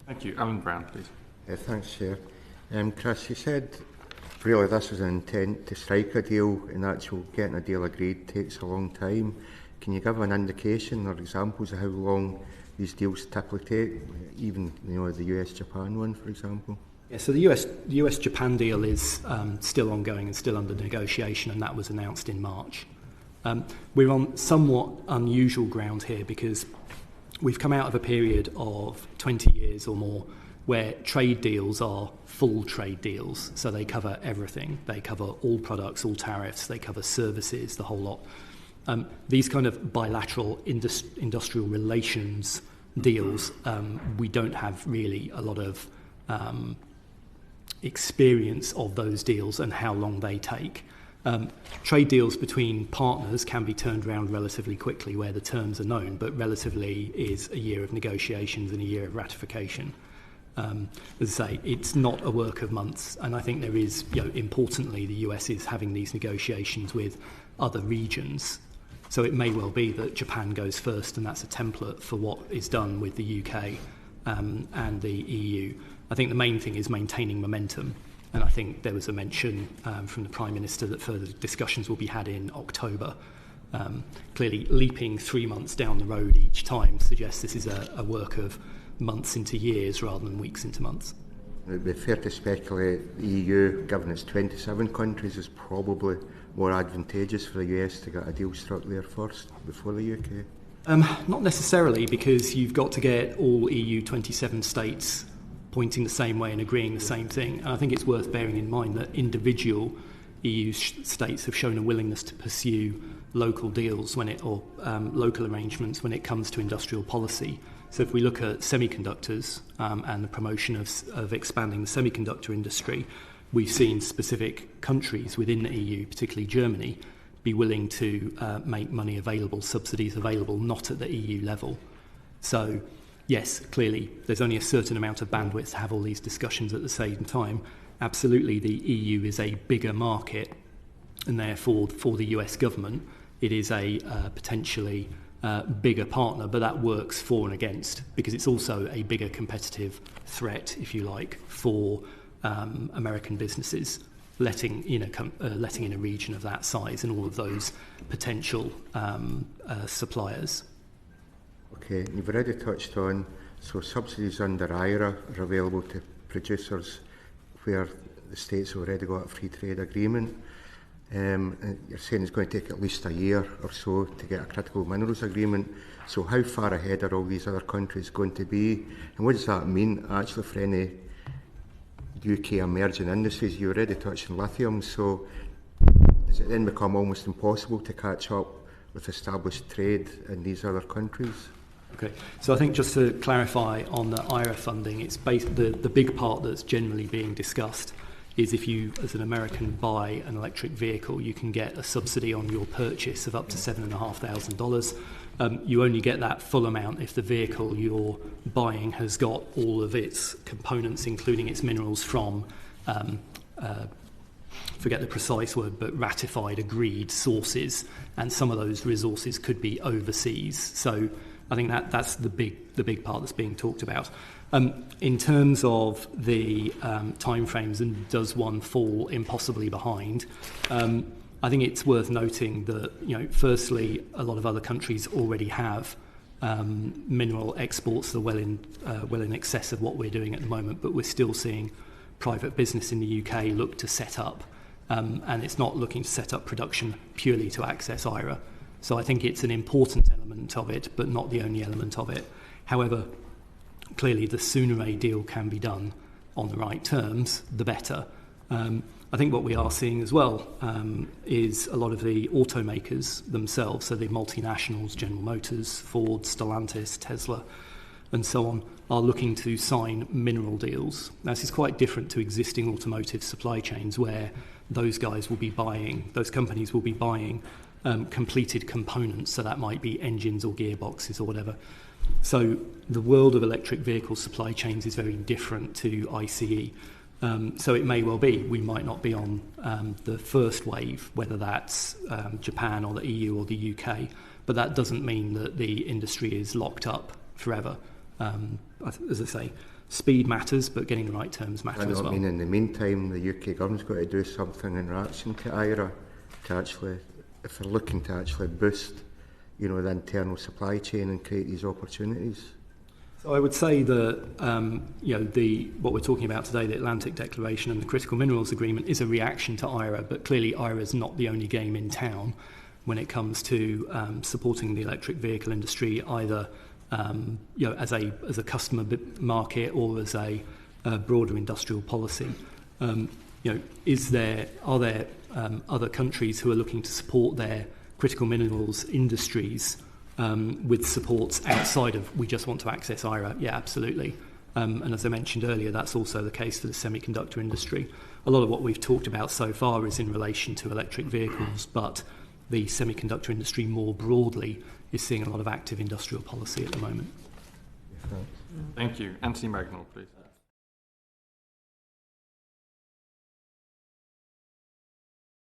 Thank you. Alan Brown, please. Thanks, Chair. Chris, you said really this is an intent to strike a deal, and actual getting a deal agreed takes a long time. Can you give an indication or examples of how long these deals typically take, even the US-Japan one, for example? Yeah, so the US-Japan deal is still ongoing and still under negotiation, and that was announced in March. We're on somewhat unusual ground here because we've come out of a period of 20 years or more where trade deals are full trade deals, so they cover everything. They cover all products, all tariffs, they cover services, the whole lot. These kind of bilateral industrial relations deals, we don't have really a lot of experience of those deals and how long they take. Trade deals between partners can be turned around relatively quickly where the terms are known, but relatively is a year of negotiations and a year of ratification. As I say, it's not a work of months, and I think there is, importantly, the US is having these negotiations with other regions. So it may well be that Japan goes first, and that's a template for what is done with the UK and the EU. I think the main thing is maintaining momentum, and I think there was a mention from the Prime Minister that further discussions will be had in October. Clearly, leaping 3 months down the road each time suggests this is a work of months into years rather than weeks into months. It would be fair to speculate the EU, given its 27 countries, is probably more advantageous for the US to get a deal struck there first before the UK? Not necessarily, because you've got to get all EU 27 states pointing the same way and agreeing the same thing. And I think it's worth bearing in mind that individual EU states have shown a willingness to pursue local deals local arrangements when it comes to industrial policy. So if we look at semiconductors and the promotion of expanding the semiconductor industry, we've seen specific countries within the EU, particularly Germany, be willing to make money available, subsidies available, not at the EU level. So yes, clearly, there's only a certain amount of bandwidth to have all these discussions at the same time. Absolutely, the EU is a bigger market, and therefore, for the US government, it is a potentially bigger partner, but that works for and against, because it's also a bigger competitive threat, if you like, for American businesses letting in a region of that size and all of those potential suppliers. Okay, you've already touched on, so subsidies under IRA are available to producers where the states have already got a free trade agreement. And you're saying it's going to take at least a year or so to get a critical minerals agreement. So how far ahead are all these other countries going to be? And what does that mean actually for any UK emerging industries? You already touched on lithium, so does it then become almost impossible to catch up with established trade in these other countries? Okay, so I think just to clarify on the IRA funding, it's the big part that's generally being discussed is if you, as an American, buy an electric vehicle, you can get a subsidy on your purchase of up to $7,500. You only get that full amount if the vehicle you're buying has got all of its components, including its minerals, from, forget the precise word, but ratified, agreed sources, and some of those resources could be overseas. So I think that's the big part that's being talked about. In terms of the timeframes, and does one fall impossibly behind, I think it's worth noting that, firstly, a lot of other countries already have mineral exports that are well in excess of what we're doing at the moment, but we're still seeing private business in the UK look to set up, and it's not looking to set up production purely to access IRA. So I think it's an important element of it, but not the only element of it. However, clearly, the sooner a deal can be done on the right terms, the better. I think what we are seeing as well is a lot of the automakers themselves, so the multinationals, General Motors, Ford, Stellantis, Tesla, and so on, are looking to sign mineral deals. Now, this is quite different to existing automotive supply chains where those companies will be buying completed components, so that might be engines or gearboxes or whatever. So the world of electric vehicle supply chains is very different to ICE. So it may well be we might not be on the first wave, whether that's Japan or the EU or the UK, but that doesn't mean that the industry is locked up forever. As I say, speed matters, but getting the right terms matter as well. I mean, in the meantime, the UK government's got to do something in reaction to IRA to actually, if they're looking to actually boost, the internal supply chain and create these opportunities. So I would say that what we're talking about today, the Atlantic Declaration and the Critical Minerals Agreement, is a reaction to IRA, but clearly IRA is not the only game in town when it comes to supporting the electric vehicle industry, either as a customer market or as a broader industrial policy. Are there other countries who are looking to support their critical minerals industries with supports outside of we just want to access IRA? Yeah, absolutely. And as I mentioned earlier, that's also the case for the semiconductor industry. A lot of what we've talked about so far is in relation to electric vehicles, but the semiconductor industry more broadly is seeing a lot of active industrial policy at the moment. Thank you. Anthony Magnol, please.